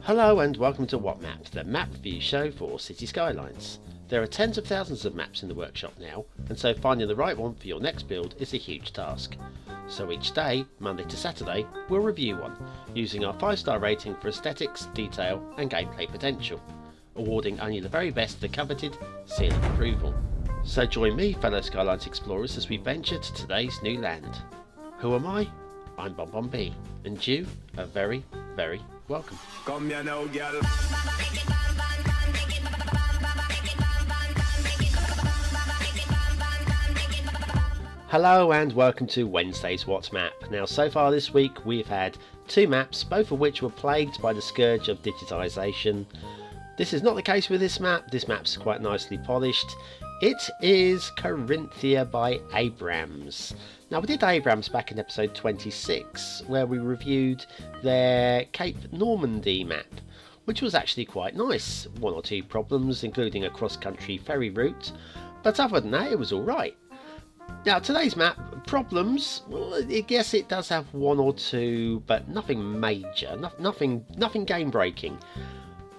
Hello and welcome to What Map, the map review show for City Skylines. There are tens of thousands of maps in the workshop now, and so finding the right one for your next build is a huge task. So each day, Monday to Saturday, we'll review one, using our 5-star rating for aesthetics, detail and gameplay potential, awarding only the very best the coveted seal of approval. So join me, fellow Skylines explorers, as we venture to today's new land. Who am I? I'm BonBonB, and you are very, very welcome. Come here now, girl. Hello and welcome to Wednesday's What Map. Now, so far this week we've had 2 maps, both of which were plagued by the scourge of digitisation. This is not the case with this map. This map's quite nicely polished. It is Carinthia by Ambrammsssss. Now, we did Ambrammsssss back in episode 26, where we reviewed their Cape Normandy map, which was actually quite nice. 1 or 2 problems, including a cross-country ferry route, but other than that, it was alright. Now, today's map, problems, well, I guess it does have 1 or 2, but nothing major, nothing game-breaking.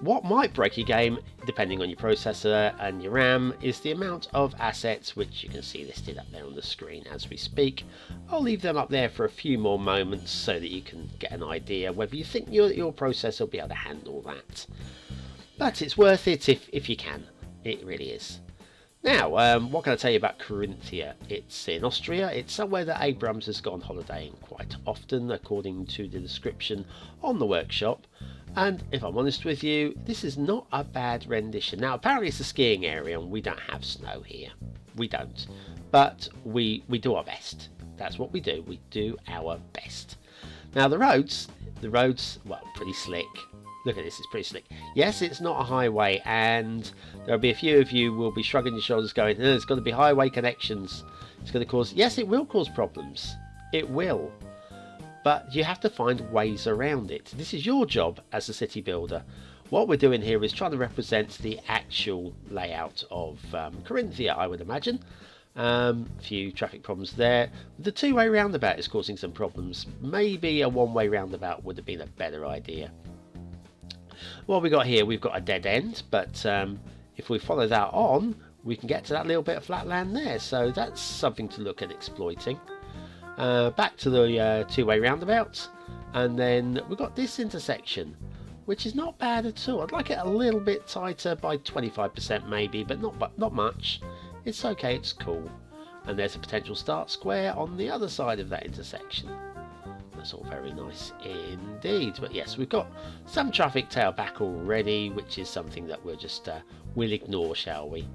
What might break your game, depending on your processor and your RAM, is the amount of assets, which you can see listed up there on the screen as we speak. I'll leave them up there for a few more moments so that you can get an idea whether you think your processor will be able to handle that. But it's worth it if you can. It really is. Now, what can I tell you about Carinthia? It's in Austria. It's somewhere that Ambrammsssss has gone holidaying quite often, according to the description on the workshop. And if I'm honest with you, this is not a bad rendition. Now, apparently it's a skiing area and we don't have snow here. We don't. But we do our best. That's what we do. We do our best. Now, the roads, well, pretty slick. Look at this, it's pretty slick. Yes, it's not a highway, and there'll be a few of you will be shrugging your shoulders going, there's got to be highway connections. It's going to cause, yes, it will cause problems. It will. But you have to find ways around it. This is your job as a city builder. What we're doing here is trying to represent the actual layout of Carinthia, I would imagine. A few traffic problems there. The 2-way roundabout is causing some problems. Maybe a 1-way roundabout would have been a better idea. What we got here, we've got a dead end, but if we follow that on, we can get to that little bit of flat land there. So that's something to look at exploiting. Back to the 2-way roundabout, and then we've got this intersection, which is not bad at all. I'd like it a little bit tighter by 25% maybe, but not much. It's okay, it's cool. And there's a potential start square on the other side of that intersection. That's all very nice indeed. But yes, we've got some traffic tailback already, which is something that we'll ignore, shall we?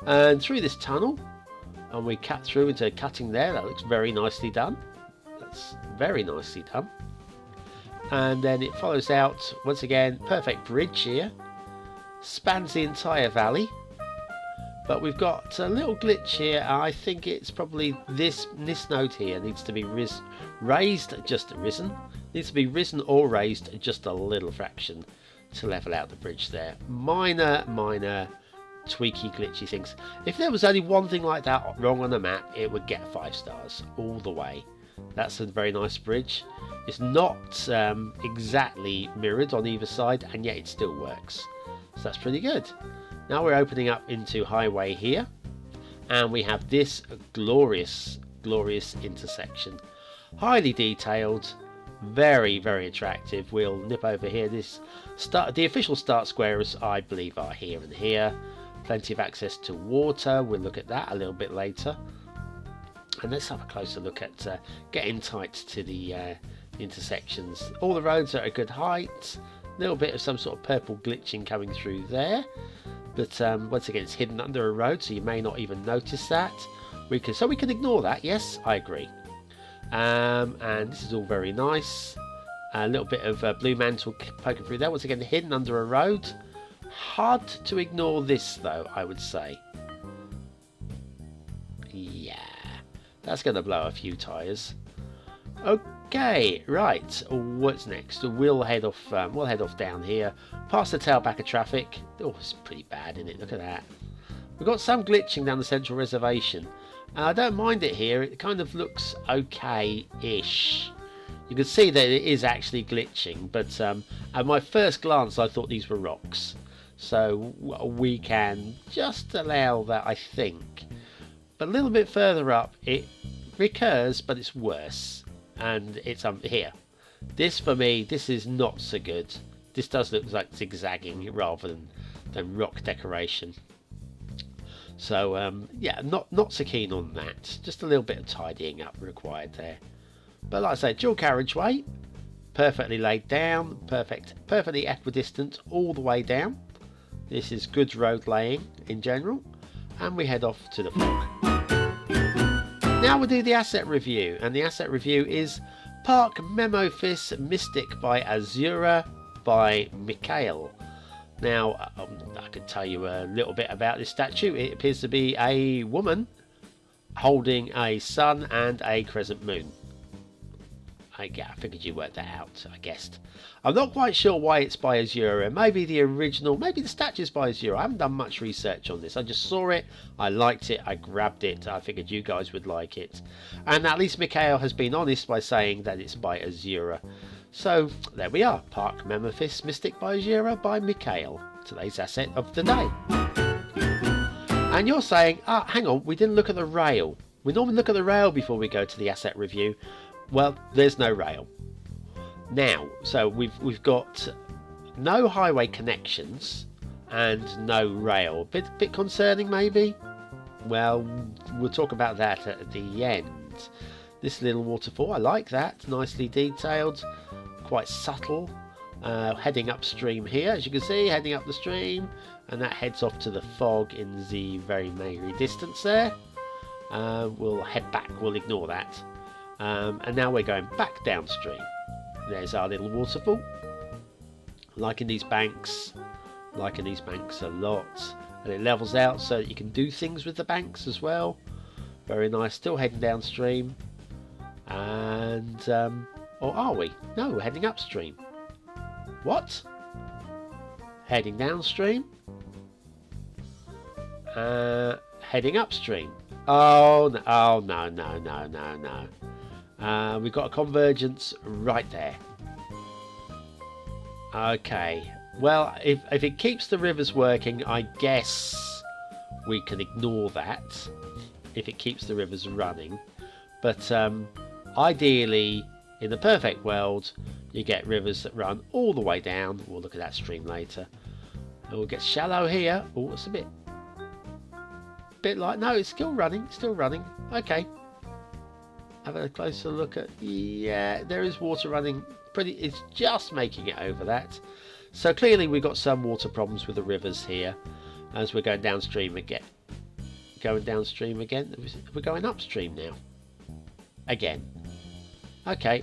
And through this tunnel, and we cut through into cutting there. That looks very nicely done. That's very nicely done. And then it follows out once again. Perfect bridge here, spans the entire valley. But we've got a little glitch here. I think it's probably this node here needs to be raised or raised just a little fraction to level out the bridge there. Minor tweaky glitchy things. If there was only one thing like that wrong on the map, it would get 5 stars all the way. That's a very nice bridge. It's not exactly mirrored on either side, and yet it still works, so that's pretty good. Now we're opening up into highway here, and we have this glorious intersection, highly detailed, very attractive. We'll nip over here. The official start squares, I believe, are here and here. Plenty of access to water. We'll look at that a little bit later. And let's have a closer look at getting tight to the intersections. All the roads are at a good height. A little bit of some sort of purple glitching coming through there. But once again, it's hidden under a road, so you may not even notice that. So we can ignore that. Yes, I agree. And this is all very nice. A little bit of blue mantle poking through there. Once again, hidden under a road. Hard to ignore this though, I would say. Yeah, that's going to blow a few tyres. Okay, right. What's next? We'll head off down here, past the tailback of traffic. Oh, it's pretty bad, isn't it? Look at that. We've got some glitching down the central reservation. I don't mind it here. It kind of looks okay-ish. You can see that it is actually glitching, but at my first glance I thought these were rocks. So we can just allow that, I think. But a little bit further up it recurs, but it's worse. And it's here. This, for me, this is not so good. This does look like zigzagging rather than rock decoration. So yeah, not so keen on that. Just a little bit of tidying up required there. But like I say, dual carriageway, perfectly laid down, perfectly equidistant all the way down. This is good road laying in general, and we head off to the fog. Now we'll do the asset review, and the asset review is Park-Memophis-Mystic by AZURA by Mikhail. Now, I can tell you a little bit about this statue. It appears to be a woman holding a sun and a crescent moon. I figured you worked that out, I guessed. I'm not quite sure why it's by AZURA. Maybe the original, maybe the statue's by AZURA. I haven't done much research on this. I just saw it, I liked it, I grabbed it. I figured you guys would like it. And at least Mikhail has been honest by saying that it's by AZURA. So there we are, Park-Memophis-Mystic by AZURA by Mikhail. Today's asset of the day. And you're saying, hang on, we didn't look at the rail. We normally look at the rail before we go to the asset review. Well, there's no rail. Now, so we've got no highway connections and no rail. Bit concerning maybe? Well, we'll talk about that at the end. This little waterfall, I like that. Nicely detailed, quite subtle. Heading upstream here, as you can see, heading up the stream, and that heads off to the fog in the very merry distance there. We'll head back, we'll ignore that. And now we're going back downstream. There's our little waterfall. Liking these banks a lot. And it levels out so that you can do things with the banks as well. Very nice. Still heading downstream. And, or are we? No, we're heading upstream. What? Heading downstream? Heading upstream. Oh, no. We've got a convergence right there. Okay. Well, if it keeps the rivers working, I guess we can ignore that. If it keeps the rivers running. But ideally, in the perfect world, you get rivers that run all the way down. We'll look at that stream later. And we'll get shallow here. Oh, it's a bit like, no, it's still running. Okay. Have a closer look at, yeah, there is water running it's just making it over that. So clearly we've got some water problems with the rivers here as we're going downstream again. We're going upstream now. Again. Okay,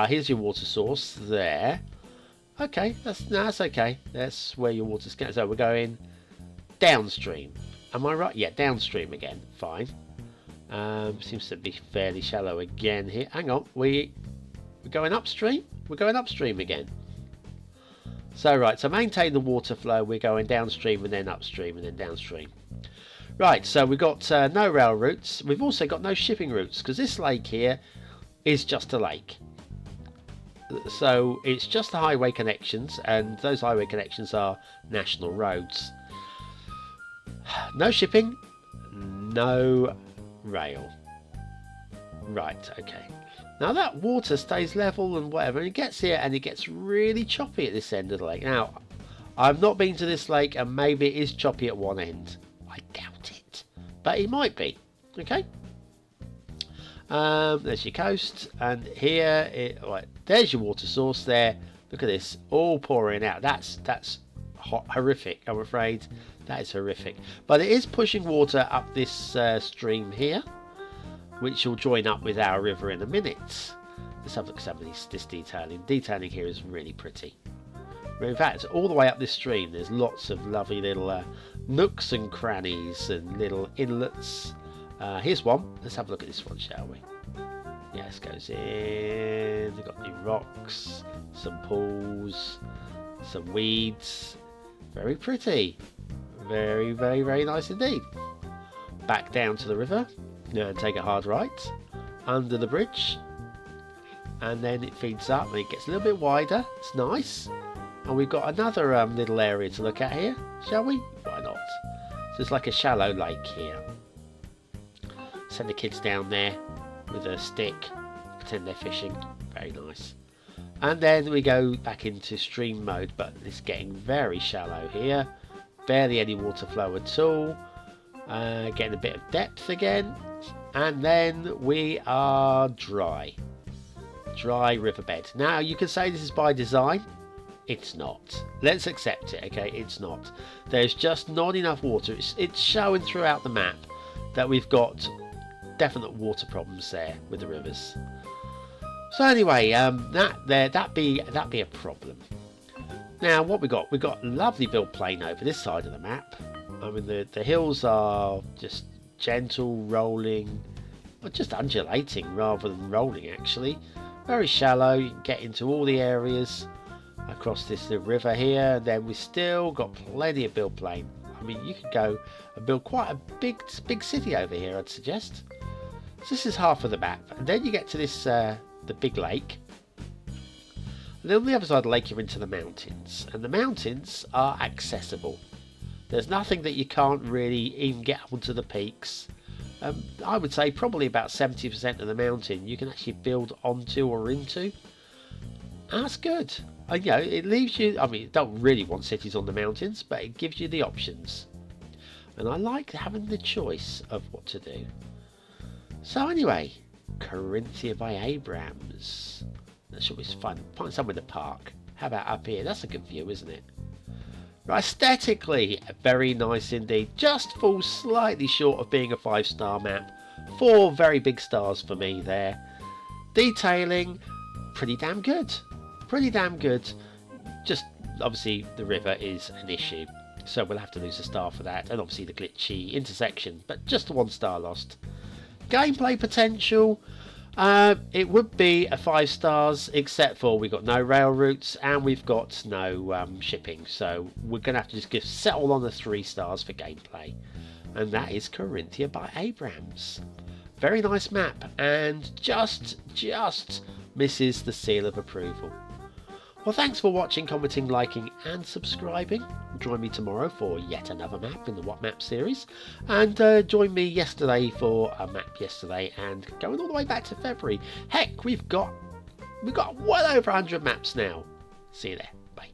here's your water source there. Okay, that's okay. That's where your water's going. So we're going downstream. Am I right? Yeah, downstream again. Fine. Seems to be fairly shallow again here. Hang on, we're going upstream? We're going upstream again. So right, to maintain the water flow, we're going downstream and then upstream and then downstream. Right, so we've got no rail routes. We've also got no shipping routes because this lake here is just a lake. So it's just the highway connections, and those highway connections are national roads. No shipping, no rail. Right, okay. Now that water stays level and whatever, and it gets here and it gets really choppy at this end of the lake. Now, I've not been to this lake and maybe it is choppy at one end. I doubt it, but it might be. Okay. There's your coast, and here, right, there's your water source there. Look at this, all pouring out. That's horrific, I'm afraid. That is horrific. But it is pushing water up this stream here, which will join up with our river in a minute. Let's have a look at some of this detailing. Detailing here is really pretty. In fact, all the way up this stream, there's lots of lovely little nooks and crannies and little inlets. Here's one. Let's have a look at this one, shall we? Yes, goes in. We've got new rocks, some pools, some weeds. Very pretty. Very, very, very nice indeed. Back down to the river. Now take a hard right. Under the bridge. and then it feeds up and it gets a little bit wider. It's nice. And we've got another little area to look at here, shall we? Why not? So it's like a shallow lake here. Send the kids down there with a stick, pretend they're fishing. Very nice. And then we go back into stream mode, but it's getting very shallow here. Barely any water flow at all. Getting a bit of depth again. And then we are dry. Dry riverbed. Now you can say this is by design. It's not. Let's accept it, okay? It's not. There's just not enough water. It's showing throughout the map that we've got definite water problems there with the rivers. So anyway, that'd be a problem. Now what we got? We've got lovely built plain over this side of the map. I mean the hills are just gentle rolling, or just undulating rather than rolling actually. Very shallow. You can get into all the areas across this river here, and then we still got plenty of built plain. I mean you could go and build quite a big city over here, I'd suggest. So this is half of the map, and then you get to this the big lake. And then on the other side of the lake you're into the mountains, and the mountains are accessible. There's nothing that you can't really even get up onto the peaks. I would say probably about 70% of the mountain you can actually build onto or into. And that's good. And, you know, it leaves you, I mean, you don't really want cities on the mountains, but it gives you the options. And I like having the choice of what to do. So anyway, Carinthia by Ambrammsssss. That should be fun. Find somewhere to park. How about up here? That's a good view, isn't it? Right, aesthetically, very nice indeed. Just falls slightly short of being a 5-star map. 4 very big stars for me there. Detailing, pretty damn good. Pretty damn good. Just, obviously, the river is an issue. So we'll have to lose a star for that. And obviously the glitchy intersection. But just 1 star lost. Gameplay potential. It would be a 5 stars, except for we've got no rail routes and we've got no shipping, so we're going to have to just settle on the 3 stars for gameplay. And that is Carinthia by Ambrammsssss. Very nice map, and just misses the seal of approval. Well, thanks for watching, commenting, liking and subscribing. Join me tomorrow for yet another map in the What Map series, and join me yesterday for a map yesterday, and going all the way back to February. Heck, we've got well over 100 maps now. See you there. Bye.